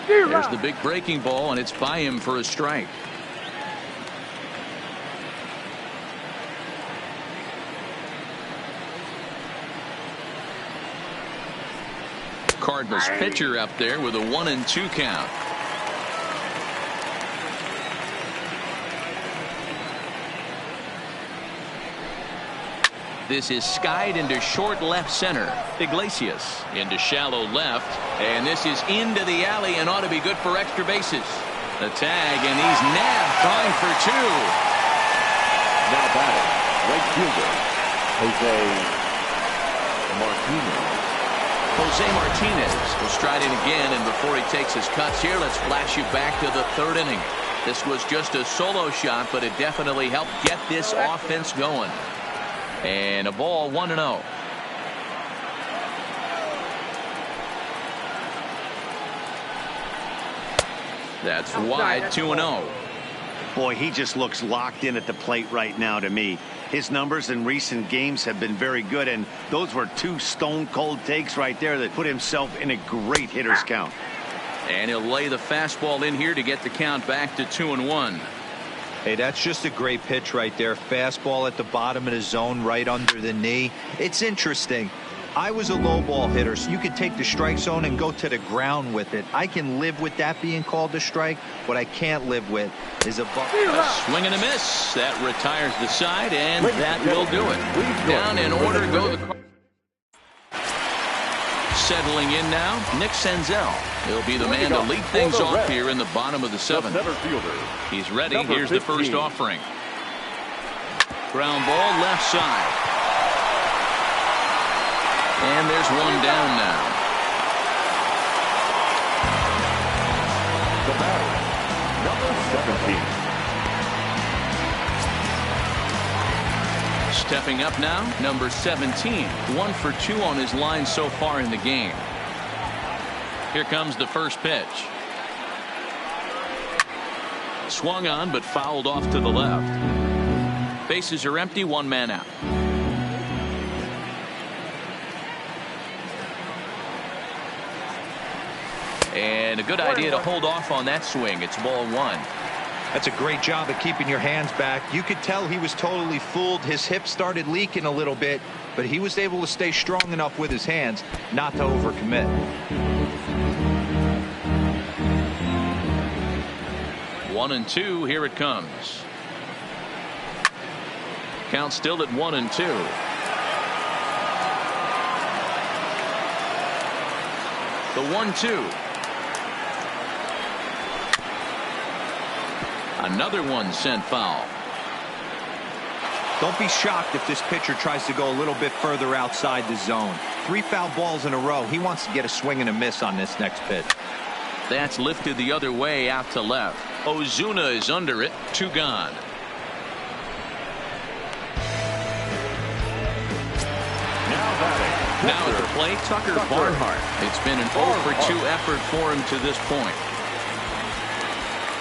There's the big breaking ball, and it's by him for a strike. Cardinals pitcher up there with a 1-2 count. This is skied into short left center. Iglesias into shallow left. And this is into the alley and ought to be good for extra bases. The tag, and he's nabbed, trying for two. Now batting, right fielder, Jose Martinez will stride in again, and before he takes his cuts here, let's flash you back to the third inning. This was just a solo shot, but it definitely helped get this offense going. And a ball, 1-0. That's wide, 2-0. Boy, he just looks locked in at the plate right now to me. His numbers in recent games have been very good, and those were two stone-cold takes right there that put himself in a great hitter's count. And he'll lay the fastball in here to get the count back to 2-1. Hey, that's just a great pitch right there. Fastball at the bottom of the zone, right under the knee. It's interesting. I was a low ball hitter, so you could take the strike zone and go to the ground with it. I can live with that being called a strike. What I can't live with is a ball. A swing and a miss. That retires the side, and that will do it. Down in order go the Cardinals. Settling in now, Nick Senzel. He'll be the man to lead things off here in the bottom of the seventh. He's ready. Here's the first offering. Ground ball left side. And there's one down now. The batter, number 17. Stepping up now, number 17. 1 for 2 on his line so far in the game. Here comes the first pitch. Swung on, but fouled off to the left. Bases are empty, 1 man out. And a good idea to hold off on that swing. It's ball 1. That's a great job of keeping your hands back. You could tell he was totally fooled. His hip started leaking a little bit, but he was able to stay strong enough with his hands not to overcommit. 1-2. Here it comes. Count still at 1-2. The 1-2. Another one sent foul. Don't be shocked if this pitcher tries to go a little bit further outside the zone. 3 foul balls in a row. He wants to get a swing and a miss on this next pitch. That's lifted the other way out to left. Ozuna is under it. 2 gone. Now at the plate, Tucker Barnhart. It's been an 0 for 2 effort for him to this point.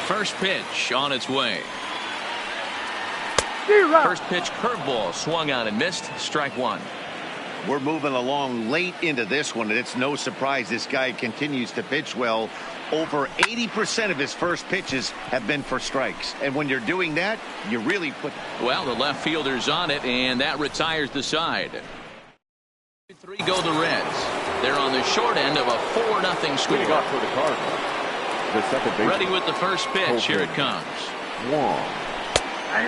First pitch on its way. First pitch curveball swung on and missed. Strike 1. We're moving along late into this one, and it's no surprise this guy continues to pitch well. Over 80% of his first pitches have been for strikes. And when you're doing that, you really put... Well, the left fielder's on it, and that retires the side. 3 go the Reds. They're on the short end of a 4-0 score. For the Cardinals. The second baseman. Ready with the first pitch. Here it comes. 1.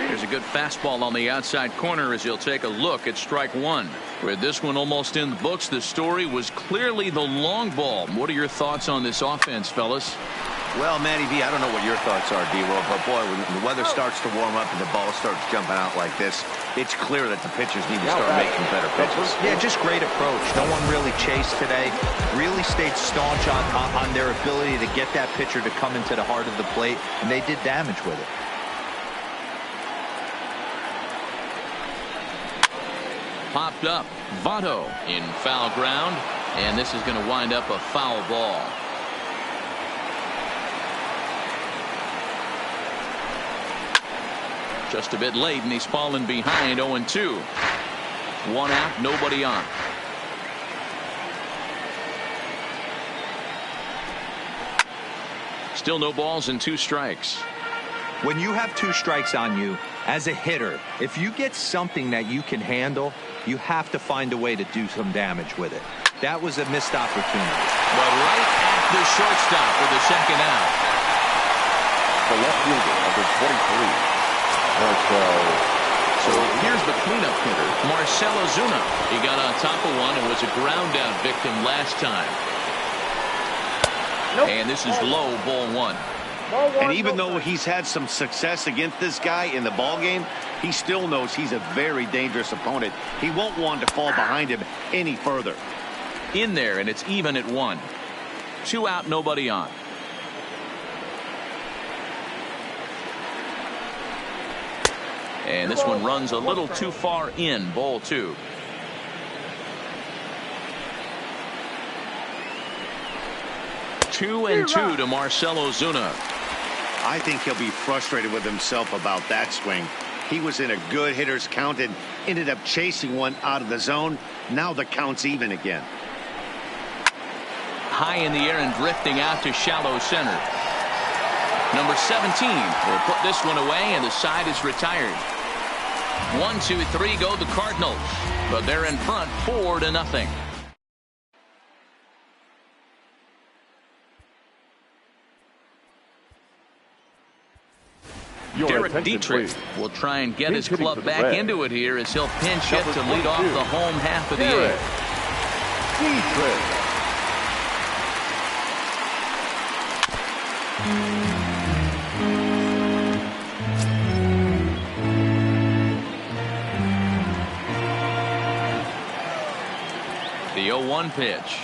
There's a good fastball on the outside corner as he'll take a look at strike 1. With this one almost in the books, the story was clearly the long ball. What are your thoughts on this offense, fellas? Well, Matty V, I don't know what your thoughts are, D-Roll, but boy, when the weather starts to warm up and the ball starts jumping out like this, it's clear that the pitchers need to start making better pitches. Yeah, just great approach. No one really chased today. Really stayed staunch on their ability to get that pitcher to come into the heart of the plate, and they did damage with it. Popped up. Votto in foul ground, and this is going to wind up a foul ball. Just a bit late, and he's fallen behind 0-2. 1 out, nobody on. Still no balls and 2 strikes. When you have 2 strikes on you, as a hitter, if you get something that you can handle, you have to find a way to do some damage with it. That was a missed opportunity. But right at the shortstop for the second out. The left fielder, number 23. So here's the cleanup hitter, Marcell Ozuna. He got on top of one and was a ground out victim last time. Nope. And this is low, ball 1. And even though he's had some success against this guy in the ball game, he still knows he's a very dangerous opponent. He won't want to fall behind him any further. In there, and it's even at 1. 2 out, nobody on. And this one runs a little too far in, ball 2. Two and 2 to Marcell Ozuna. I think he'll be frustrated with himself about that swing. He was in a good hitter's count and ended up chasing one out of the zone. Now the count's even again. High in the air and drifting out to shallow center. Number 17 will put this one away, and the side is retired. 1, 2, 3 go the Cardinals, but they're in front 4-0. Derek Dietrich will try and get his club back into it here as he'll pinch hit to lead off the home half of the 8th. Dietrich. The 0-1 pitch.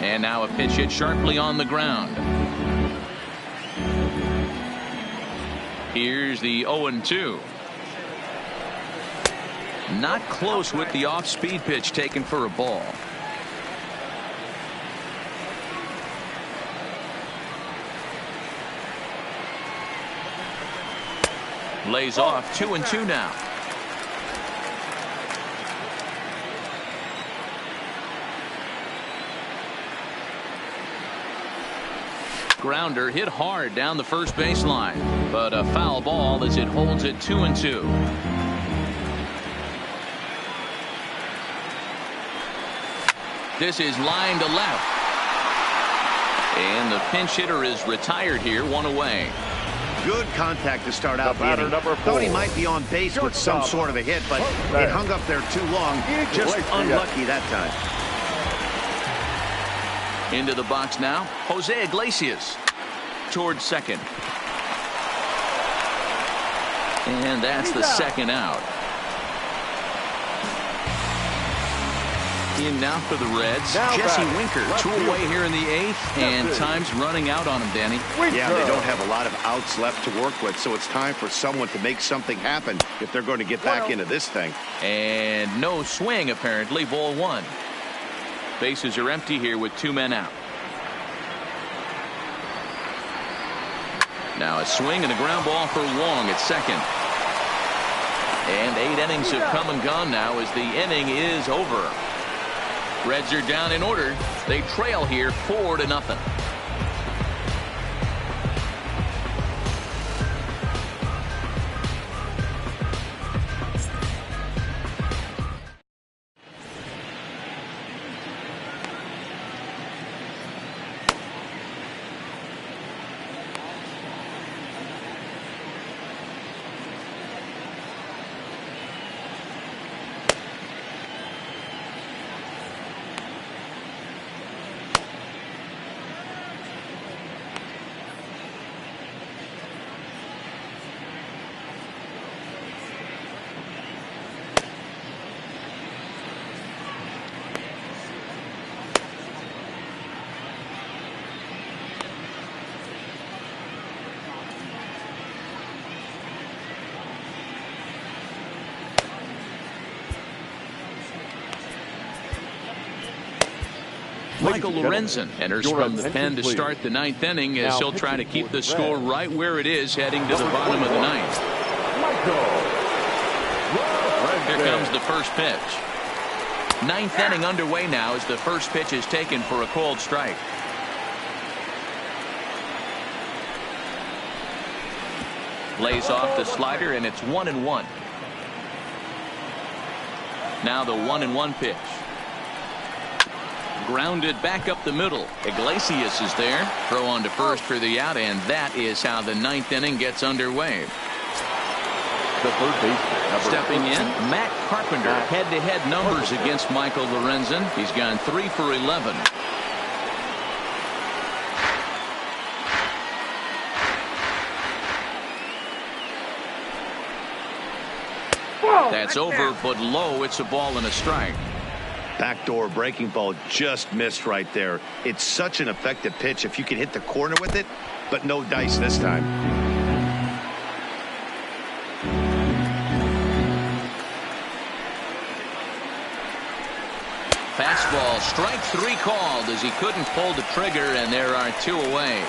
And now a pitch hit sharply on the ground. Here's the 0-2. Not close with the off-speed pitch taken for a ball. Lays off 2-2 now. Grounder hit hard down the first baseline, but a foul ball as it holds it 2-2. This is line to left, and the pinch hitter is retired here, 1 away. Good contact to start out the inning. Number 4. Thought he might be on base with some sort of a hit, but it hung up there too long. Just unlucky that time. Into the box now, Jose Iglesias towards second. And that's the second out. In now for the Reds, Jesse Winker. 2 away here in the 8th, and time's running out on him, Danny. Yeah, they don't have a lot of outs left to work with, so it's time for someone to make something happen if they're going to get back into this thing. And no swing, apparently, ball 1. Bases are empty here with 2 men out. Now a swing and a ground ball for Wong at second. And 8 innings have come and gone now as the inning is over. Reds are down in order. They trail here 4-0. Michael Lorenzen enters from the pen to start the 9th inning as he'll try to keep the score right where it is heading to the bottom of the 9th. Here comes the first pitch. Ninth inning underway now as the first pitch is taken for a called strike. Lays off the slider, and it's 1-1. Now the 1-1 pitch. Grounded back up the middle. Iglesias is there. Throw on to first for the out, and that is how the ninth inning gets underway. The third baseman. Stepping in, Matt Carpenter. Head-to-head numbers against Michael Lorenzen. He's gone 3 for 11. That's over, but low. It's a ball and a strike. Backdoor breaking ball just missed right there. It's such an effective pitch if you can hit the corner with it, but no dice this time. Fastball, strike 3 called as he couldn't pull the trigger, and there are 2 away.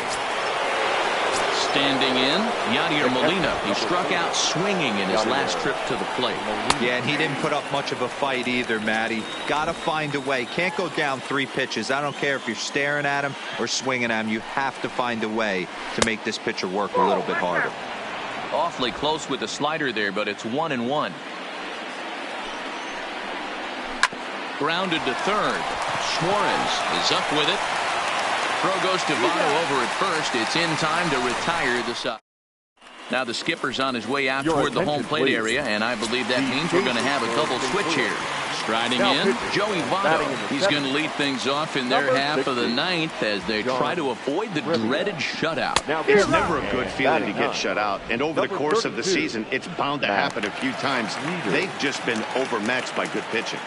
Standing in, Yadier Molina. He struck out swinging in his last trip to the plate. Yeah, and he didn't put up much of a fight either, Matty. Got to find a way. Can't go down 3 pitches. I don't care if you're staring at him or swinging at him. You have to find a way to make this pitcher work a little bit harder. Awfully close with the slider there, but it's 1-1. Grounded to third. Suarez is up with it. Throw goes to Votto over at first. It's in time to retire the side. Now the skipper's on his way out toward the home plate area, and I believe that means we're going to have a double switch here. Striding in, Joey Votto. He's going to lead things off in their half of the ninth as they try to avoid the dreaded shutout. It's never a good feeling to get shut out, and over the course of the season, it's bound to happen a few times. They've just been overmatched by good pitching.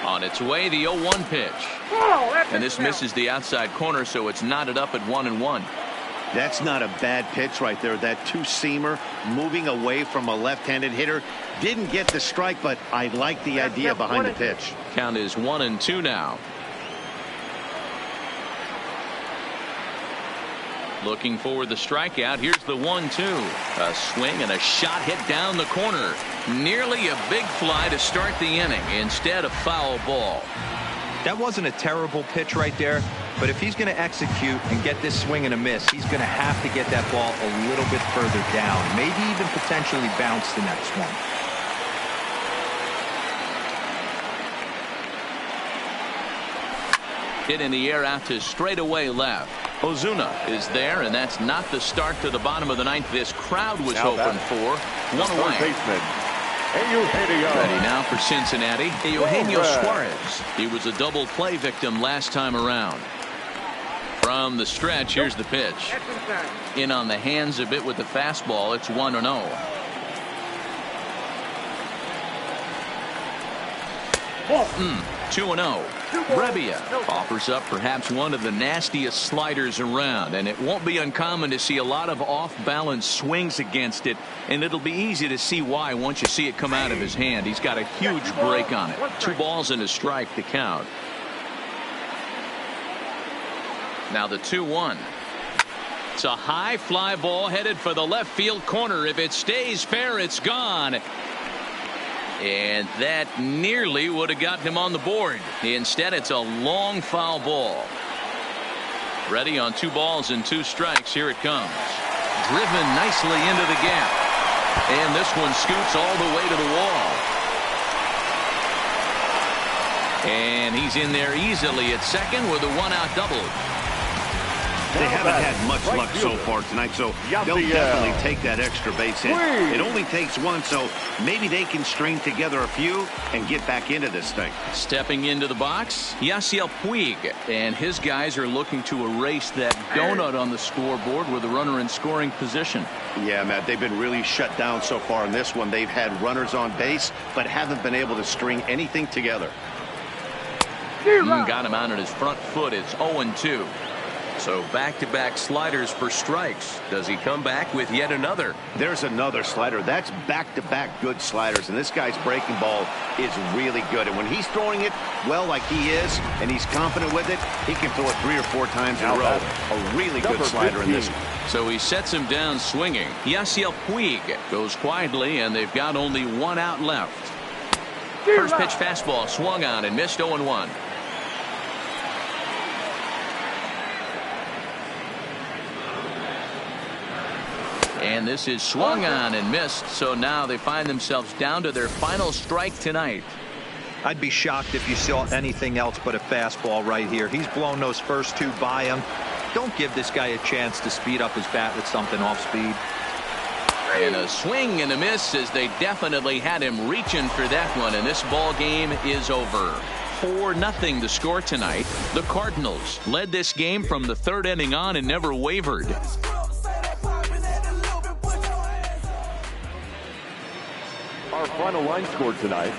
On its way, the 0-1 pitch. And this misses the outside corner, so it's knotted up at 1-1. That's not a bad pitch right there. That two-seamer moving away from a left-handed hitter. Didn't get the strike, but I like the idea behind the pitch. Count is 1-2 now. Looking for the strikeout. Here's the 1-2. A swing and a shot hit down the corner. Nearly a big fly to start the inning. Instead, a foul ball. That wasn't a terrible pitch right there, but if he's going to execute and get this swing and a miss, he's going to have to get that ball a little bit further down. Maybe even potentially bounce the next one. Hit in the air out to straightaway left. Ozuna is there, and that's not the start to the bottom of the ninth this crowd was hoping for. One away. Ready now for Cincinnati, Eugenio Suarez. He was a double play victim last time around. From the stretch, here's the pitch. In on the hands a bit with the fastball. It's 1-0. 2-0. Brebbia offers up perhaps one of the nastiest sliders around, and it won't be uncommon to see a lot of off-balance swings against it, and it'll be easy to see why once you see it come out of his hand. He's got a huge break on it. 2 balls and a strike to count. Now the 2-1. It's a high fly ball headed for the left field corner. If it stays fair, it's gone. And that nearly would have gotten him on the board. Instead, it's a long foul ball. Ready on 2 balls and 2 strikes. Here it comes. Driven nicely into the gap. And this one scoots all the way to the wall. And he's in there easily at second with a 1-out double. They haven't had much luck so far tonight, so they'll definitely take that extra base hit. It only takes 1, so maybe they can string together a few and get back into this thing. Stepping into the box, Yasiel Puig, and his guys are looking to erase that donut on the scoreboard with a runner in scoring position. Yeah, Matt, they've been really shut down so far in this one. They've had runners on base, but haven't been able to string anything together. Got him out on his front foot. It's 0-2. So back-to-back sliders for strikes. Does he come back with yet another? There's another slider. That's back-to-back good sliders, and this guy's breaking ball is really good. And when he's throwing it well like he is, and he's confident with it, he can throw it 3 or 4 times in a row. A really good slider in this one. So he sets him down swinging. Yasiel Puig goes quietly, and they've got only one out left. First pitch fastball swung on and missed 0-1. And this is swung on and missed, so now they find themselves down to their final strike tonight. I'd be shocked if you saw anything else but a fastball right here. He's blown those first two by him. Don't give this guy a chance to speed up his bat with something off speed. And a swing and a miss, as they definitely had him reaching for that one, and this ball game is over. 4-0 the score tonight. The Cardinals led this game from the third inning on and never wavered. Our final line score tonight,